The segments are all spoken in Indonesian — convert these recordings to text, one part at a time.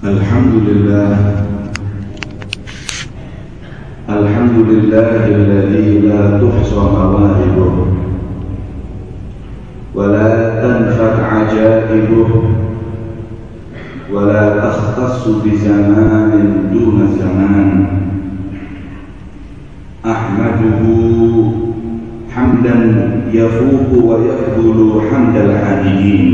Alhamdulillah alladzi la tuhsa mawahibuh wa la tanfad ajaibuh wa la takhtassu bi zamanin duna zaman. Ahmaduhu hamdan yafuqu wa yafdulu hamdal hamidin,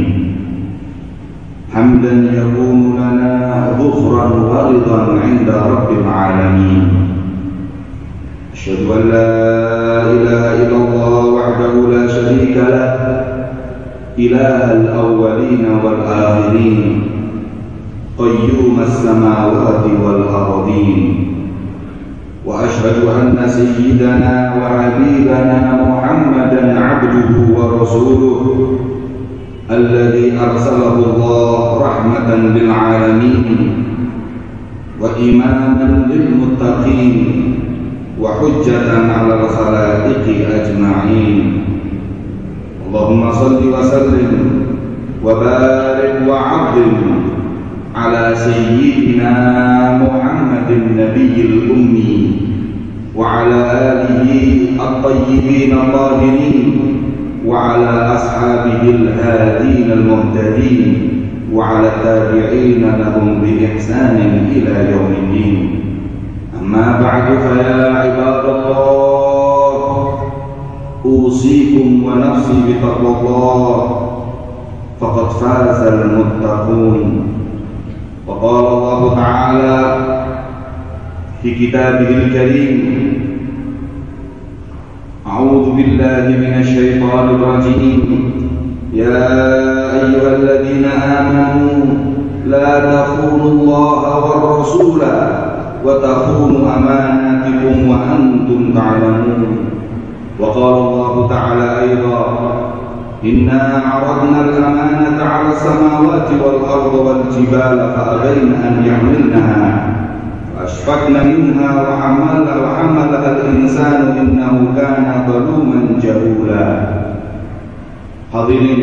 hamdan yakunu lana dhukhran wa ridan 'inda rabbil alamin. Asyhadu an la ilaha illallah wahdahu la syarika lah, ilahal awwalin wal akhirin, qayyumas samawati wal ardin. Wa asyhadu anna sayyidana wa habibana Muhammadan 'abduhu wa rasuluhu alladzi arsalahu Allah rahmatan lil alamin wa imaman lil muttaqin wa hujjatan 'alal khalaiqi ajma'in. Allahumma shalli wa sallim wa barik wa 'azzim 'ala sayyidina Muhammadin nabiyil ummi wa 'ala alihi at-tayyibin at-tahirin wa 'ala ashabihil hadin al-muhtadin wa 'ala tabi'in lahum bi ihsanin ila yaumiddin. Amma ba'du, fa ya ibadallah, usikum wa nafsi bi taqwallah, faqad fazal muttaqun. Wa qala Allah ta'ala fi kitabihil karim, a'udzu billahi minasy syaithanir rajim, ya ayyuhalladzina amanu la takhunu Allaha war rasula wa takhunu amanatikum wa antum ta'lamun. Wa qala Allah ta'ala aidan, inna 'aradna al-amanata 'ala as-samawati wal ardi wal jibala fa abayna an yahmilnaha wa ashfaqna minha wa hamalaha al-insanu innahu kana zaluman jahula. Hadirin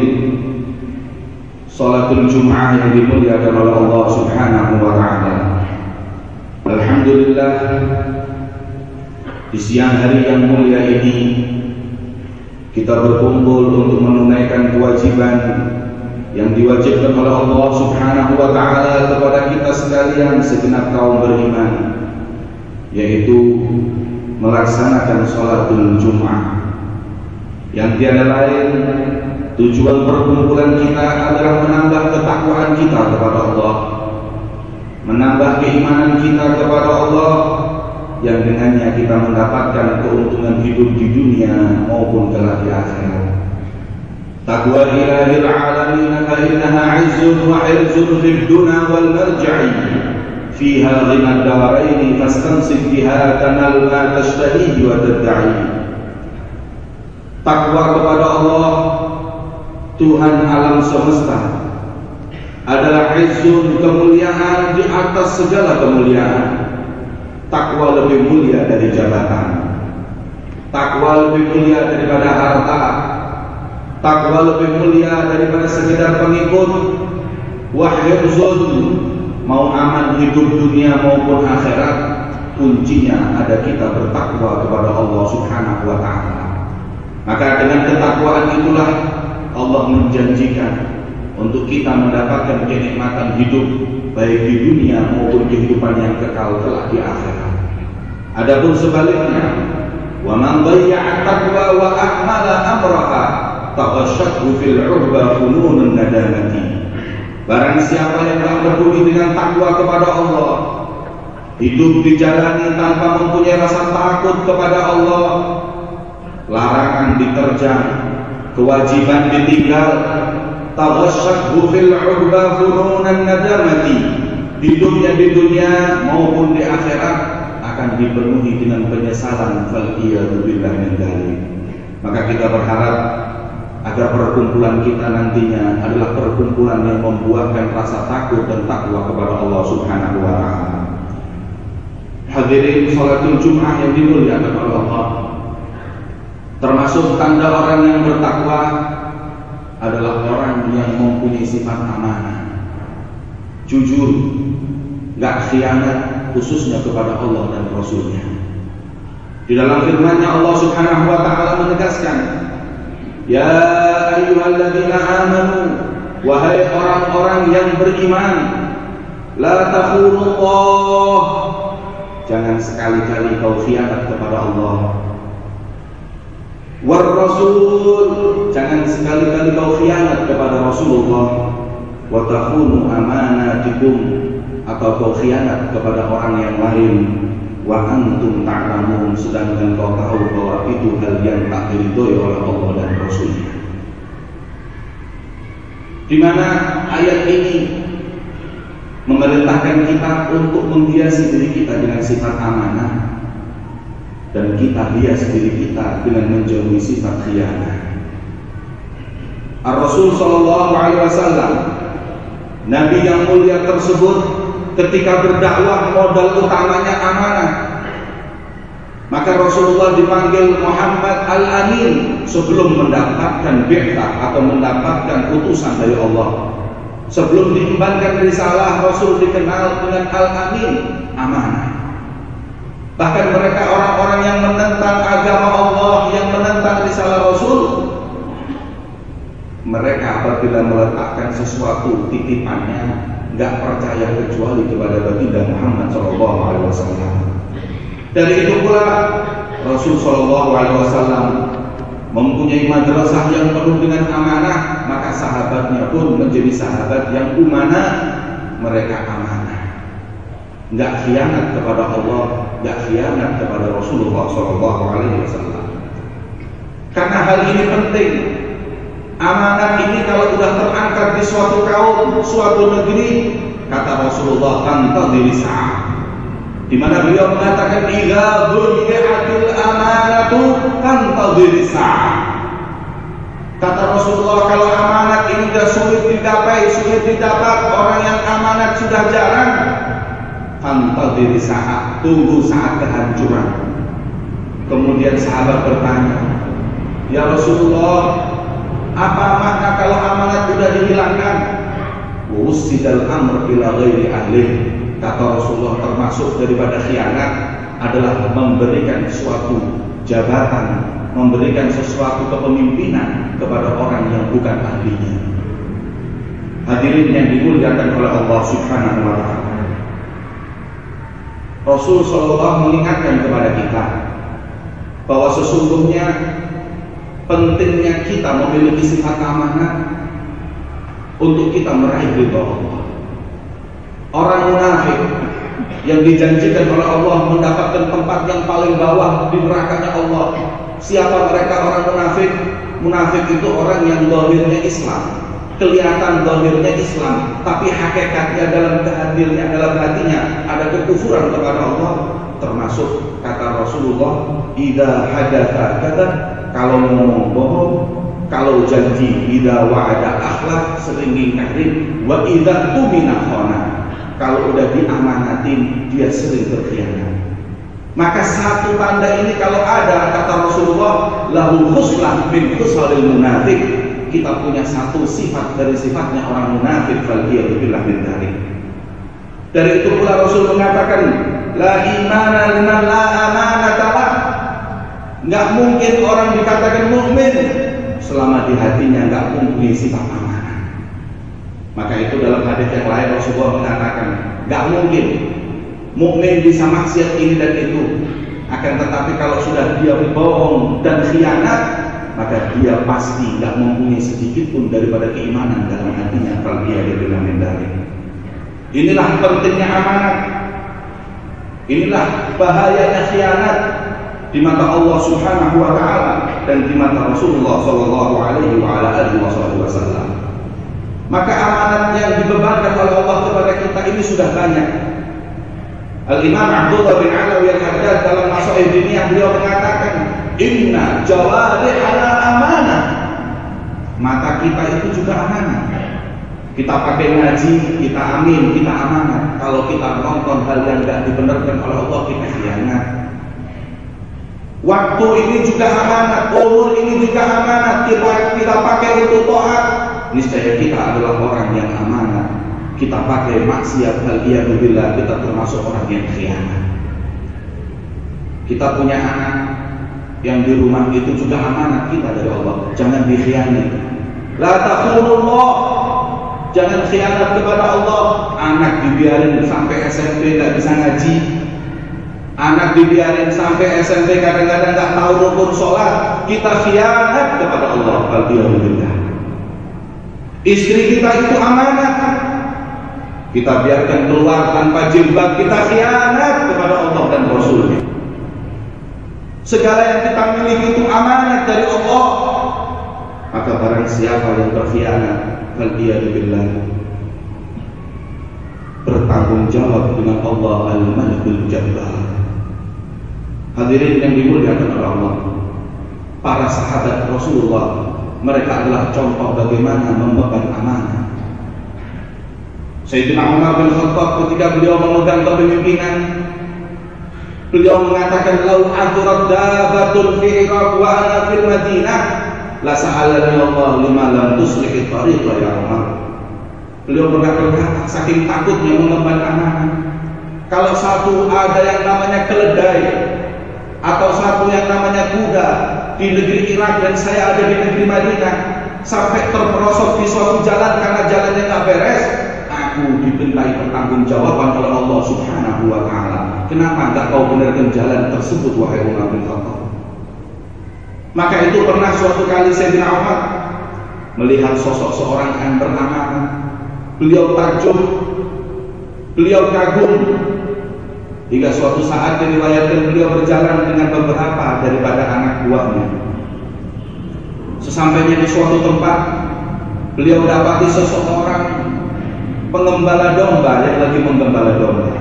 salatul Jum'ah yang dimuliakan oleh Allah Subhanahu wa ta'ala. Alhamdulillah, di siang hari yang mulia ini kita berkumpul untuk menunaikan kewajiban yang diwajibkan oleh Allah Subhanahu wa ta'ala kepada kita sekalian segenap kaum beriman, yaitu melaksanakan sholatul Jum'ah. Yang tiada lain, tujuan perkumpulan kita adalah menambah ketakwaan kita kepada Allah, menambah keimanan kita kepada Allah, yang dengannya kita mendapatkan keuntungan hidup di dunia maupun kelak di akhirat. Taqwa ilahil alamin fa innaha 'izzun wa 'irzun fid dunya wal marja'i fiha ghina ad-darain fastansib biha tanal ma tashtahi wa tad'i. Takwa kepada Allah, Tuhan alam semesta, adalah 'izzun, kemuliaan di atas segala kemuliaan. Takwa lebih mulia dari jabatan, takwa lebih mulia daripada harta, takwa lebih mulia daripada sekedar pengikut. Wahyuzun, mau aman hidup dunia maupun akhirat, kuncinya ada kita bertakwa kepada Allah Subhanahu wa ta'ala. Maka dengan ketakwaan itulah Allah menjanjikan untuk kita mendapatkan kenikmatan hidup baik di dunia maupun kehidupan yang kekal kelak di akhirat. Adapun sebaliknya, wa man dhayya'a taqwa wa ahmala amraha taghashshathu fil 'urba fununun nadamati. Barang siapa yang tak peduli dengan takwa kepada Allah, hidup dijalani tanpa mempunyai rasa takut kepada Allah, larangan diterjang, kewajiban ditinggal, taghashshathu fil 'urba fununan nadamati. Hidupnya di dunia maupun di akhirat akan dipenuhi dengan penyesalan, fal-iyadu billah min dzalik. Maka kita berharap agar perkumpulan kita nantinya adalah perkumpulan yang membuahkan rasa takut dan takwa kepada Allah Subhanahu wa ta'ala. Hadirin sholatul Jum'ah yang dimuliakan oleh Allah, termasuk tanda orang yang bertakwa adalah orang yang mempunyai sifat amanah. jujur, nggak khianat, khususnya kepada Allah dan Rasulnya. Di dalam firman-Nya Allah Subhanahu wa taala menegaskan, ya ayyuhalladzina amanu, wahai orang-orang yang beriman, la takhunullah, jangan sekali-kali kau khianat kepada Allah. War rasul, jangan sekali-kali kau khianat kepada Rasulullah. Wa takhunu amanatikum, atau kau khianat kepada orang yang lain. Wa antum ta'lamun, sedangkan kau tahu bahwa itu hal yang tak diridhoi oleh Allah dan Rasulnya. Di mana ayat ini memerintahkan kita untuk menghiasi diri kita dengan sifat amanah, dan kita hias diri kita dengan menjauhi sifat khianat. Ar-Rasul sallallahu alaihi wasallam, Nabi yang mulia tersebut, ketika berdakwah modal utamanya amanah. Maka Rasulullah dipanggil Muhammad Al-Amin sebelum mendapatkan bi'tsah atau mendapatkan utusan dari Allah. Sebelum diembankan risalah, Rasul dikenal dengan Al-Amin, amanah. Bahkan mereka orang-orang yang menentang agama Allah, yang menentang risalah Rasul, mereka apabila meletakkan sesuatu titipannya, nggak percaya kecuali kepada baginda Muhammad SAW. Dari itu pula Rasul SAW mempunyai madrasah yang penuh dengan amanah, maka sahabatnya pun menjadi sahabat yang umanah. Mereka amanah, nggak khianat kepada Allah, nggak khianat kepada Rasulullah SAW. Karena hal ini penting. Amanat ini kalau sudah terangkat di suatu kaum, suatu negeri, kata Rasulullah, tantadhir sa'ah, di mana beliau mengatakan, idza dhuli'atil amanatu tantadhir sa'ah. Kata Rasulullah, kalau amanat ini sudah sulit dicapai, sulit didapat, orang yang amanat sudah jarang, tantadhir sa'ah, tunggu saat kehancuran. Kemudian sahabat bertanya, ya Rasulullah, apa makna kalau amanat sudah dihilangkan? Wusidal amr ila ghairi ahli. Kata Rasulullah, termasuk daripada khianat adalah memberikan suatu jabatan, memberikan sesuatu kepemimpinan kepada orang yang bukan ahlinya. Hadirin yang dimuliakan oleh Allah Subhanahu wa taala, Rasul sallallahu mengingatkan kepada kita bahwa sesungguhnya pentingnya kita memiliki sifat amanah untuk kita meraih ridha Allah. Orang munafik yang dijanjikan oleh Allah mendapatkan tempat yang paling bawah di nerakanya Allah. Siapa mereka orang munafik? Munafik itu orang yang zahirnya Islam, kelihatan zahirnya Islam, tapi hakikatnya dalam hatinya ada kekufuran kepada Allah. Termasuk kata Rasulullah, idza hadatsa kadzab, kalau ngomong bohong, kalau janji idza wa'ada akhlaf, sering ingkarin, wa idza tumina khana, kalau udah diamanatin dia sering berkhianat. Maka satu tanda ini kalau ada, kata Rasulullah, lahu khuslah min khusalil munafik, kita punya satu sifat dari sifatnya orang munafik, faliyadu billah min dzalik. Dari itu pula Rasul mengatakan, la imana liman la amanata lah. Nggak mungkin orang dikatakan mukmin selama di hatinya nggak mempunyai sifat amanah. Maka itu dalam hadis yang lain Rasulullah mengatakan, nggak mungkin mukmin bisa maksiat ini dan itu, akan tetapi kalau sudah dia berbohong dan khianat, maka dia pasti nggak mempunyai sedikit pun daripada keimanan dalam hatinya. Kalau dia bilang mendari. Inilah pentingnya amanat. Inilah bahayanya khianat di mata Allah Subhanahu wa taala dan di mata Rasulullah sallallahu alaihi wasallam. Maka amanat yang dibebankan oleh Allah kepada kita ini sudah banyak. Al-Imam Abdullah bin Alawi Al-Haddad dalam Masail Diniyah beliau mengatakan, inna jawarihana amanah. Mata kita itu juga amanah. Kita pakai ngaji, kita amin, kita amanah. Kalau kita nonton hal yang tidak dibenarkan oleh Allah, kita khianat. Waktu ini juga amanat, umur ini juga amanat. Kita pakai untuk taat, niscaya kita adalah orang yang amanat. kita pakai maksiat, al-iyadzubillah, kita termasuk orang yang khianat. Kita punya anak yang di rumah itu juga amanat kita dari Allah, jangan dikhianati. La takhunullah, jangan khianat kepada Allah. Anak dibiarin sampai SMP nggak bisa ngaji, anak dibiarin sampai SMP kadang-kadang nggak tahu rukun sholat, kita khianat kepada Allah. Alhamdulillah. Istri kita itu amanat, kita biarkan keluar tanpa jilbab, kita khianat kepada Allah dan Rasulnya. Segala yang kita miliki itu amanat dari Allah. Maka barang siapa yang berkhianat, faliyadzubillah, bertanggung jawab dengan Allah Al-Malikul Jabbar. Hadirin yang dimuliakan oleh Allah, para sahabat Rasulullah, mereka adalah contoh bagaimana membeban amanah. Sayyidina Umar bin Khattab ketika beliau memegang kepemimpinan, beliau mengatakan, "Lau adrat dabatun fi Iraq wa ana fil Madinah, la sa'alani Allah lima lam tuslih tariqa ya Umar." Beliau berkata, saking takutnya mengemban amanah, kalau satu ada yang namanya keledai atau satu yang namanya kuda di negeri Irak dan saya ada di negeri Madinah, sampai terperosok di suatu jalan karena jalannya nggak beres, aku dibentai pertanggungjawaban oleh Allah Subhanahu wa Ta'ala. Kenapa enggak kau benarkan jalan tersebut, wahai Umar bin Khattab? Maka itu pernah suatu kali Sayyidina Umar melihat sosok seorang yang beramanah. Beliau takjub, beliau kagum, hingga suatu saat diriwayatkan beliau berjalan dengan beberapa daripada anak buahnya. Sesampainya di suatu tempat, beliau dapati seseorang pengembala domba yang lagi menggembala domba.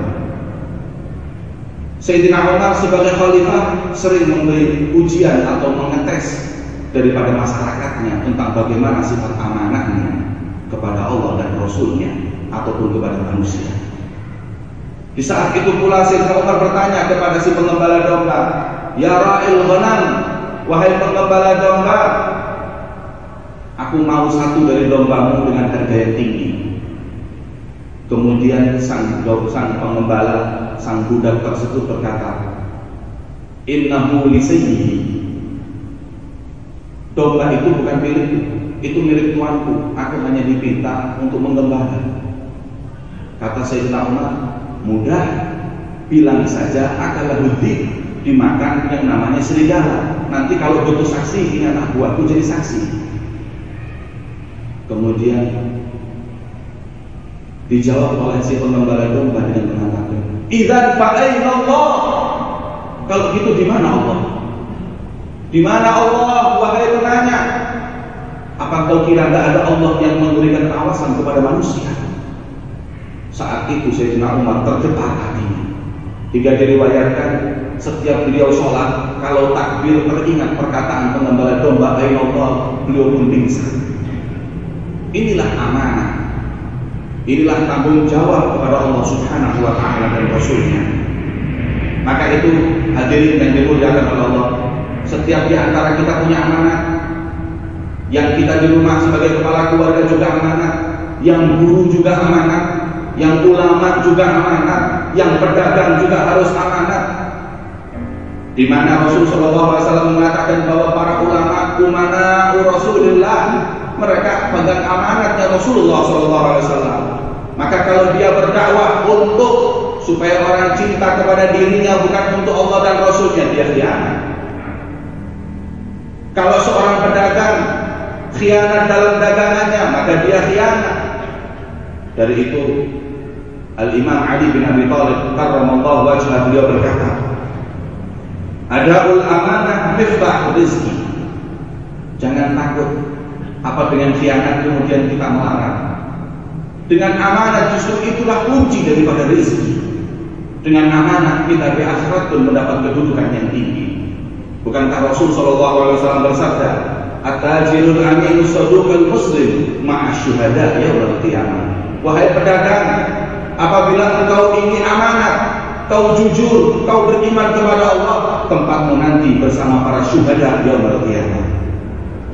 Sayyidina Umar sebagai khalifah sering memberi ujian atau mengetes daripada masyarakatnya tentang bagaimana sifat amanahnya kepada Allah dan Rasulnya ataupun kepada manusia. Di saat itu pula Sayyidina Umar bertanya kepada si pengembala domba, "Ya ra'il ghanam, wahai pengembala domba, aku mau satu dari dombamu dengan harga yang tinggi." Kemudian sang pengembala, sang budak tersebut berkata, "Innahu li sayyidi." Domba itu bukan milikku, itu milik tuanku. Aku hanya dipinta untuk menggembala. Kata Sayyidina Umar, mudah, bilang saja akalah hudi, dimakan yang namanya serigala. Nanti kalau butuh saksi, ini anak buahku jadi saksi. Kemudian dijawab oleh si pengembala domba dengan mengatakan, "Idzan fa aina Allah?" Kalau gitu di mana Allah? Di mana Allah, wahai penanya? Apa kau kira tidak ada Allah yang memberikan kawasan kepada manusia? Saat itu Sayyidina Umar tergetar hatinya, hingga diriwayatkan setiap beliau sholat, kalau takbir teringat perkataan pengembala domba aina Allah, beliau pun pingsan. Inilah amanah, inilah tanggung jawab kepada Allah Subhanahu wa Ta'ala dan Rasulnya. Maka itu hadirin yang dimuliakan oleh Allah, setiap di antara kita punya amanah. Yang kita di rumah sebagai kepala keluarga juga amanah, yang guru juga amanah, yang ulama juga amanah, yang pedagang juga harus amanah. Di mana Rasulullah SAW mengatakan bahwa para ulama umana Rasulullah, mereka pegang amanatnya Rasulullah SAW. Maka kalau dia berdakwah untuk supaya orang cinta kepada dirinya bukan untuk Allah dan Rasulnya, dia khianat. Kalau seorang pedagang khianat dalam dagangannya, maka dia khianat. Dari itu Al-Imam Ali bin Abi Thalib karramallahu wajhah, beliau berkata, "Adaul amanah miftah rizki." Jangan takut apa dengan khianat kemudian kita melarang. Dengan amanah justru itulah kunci daripada rezeki. Dengan amanah kita di akhirat pun mendapat kedudukan yang tinggi. Bukankah Rasul SAW bersabda, "At-tajirul aminu saduqul muslim ma'asyuhada yaumil qiyamah." Wahai pedagang, apabila engkau ingin amanat, kau jujur, kau beriman kepada Allah, tempatmu nanti bersama para syuhada yaumil qiyamah.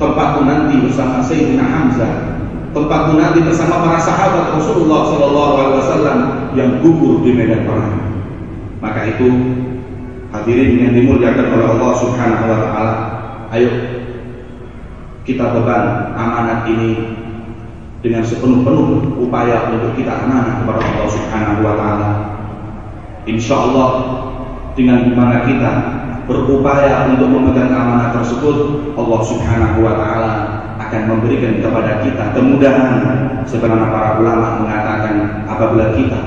Tempatmu nanti bersama Sayyidina Hamzah, tempatmu nanti bersama para sahabat Rasulullah SAW yang gugur di medan perang. Maka itu hadirin yang dimuliakan oleh Allah Subhanahu wa taala, ayo kita beban amanat ini dengan sepenuh-penuh upaya untuk kita amanah kepada Allah Subhanahu wa taala. Insyaallah dengan dimana kita berupaya untuk memegang amanah tersebut, Allah Subhanahu wa taala akan memberikan kepada kita kemudahan. Sebagaimana para ulama mengatakan, apabila kita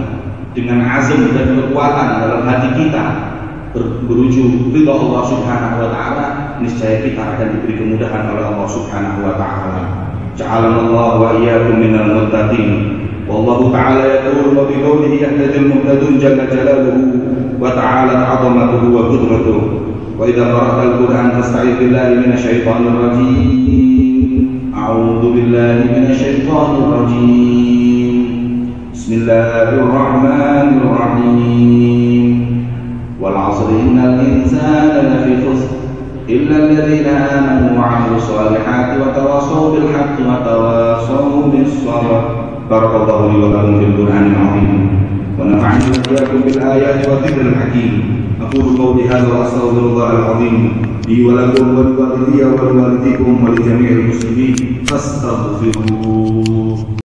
dengan azam dan kekuatan dalam hati kita berujuk ridha Allah Subhanahu wa taala, niscaya kita akan diberi kemudahan oleh Allah Subhanahu wa taala. Ja'alana Allah wa iyyakum minal muttaqin. Wallahu ta'ala yaqulu wa bi qawlihi yahtadil muhtadun jalla jalaluhu wa ta'ala 'azamatuhu wa qudratuhu. Wa idza qara'tal Qur'an fasta'idz billahi minasy syaithanir rajim. A'udzu billahi minasy syaithanir rajim. Bismillahirrahmanirrahim. Wal 'asri innal insana lafi khusr illa alladhina amanu wa 'amilus solihati wa tawassaw bil haqqi wa tawassaw bis sabr. Barakallahu li wa lakum fil Qur'anil 'azim wa nafa'ani wa iyyakum bil ayati wa dzikril hakim. Aqulu qawli hadza wa astaghfirullahal 'azim li wa lakum wa li walidayya wa li walidikum wa li jami'il muslimin fastaghfiruh.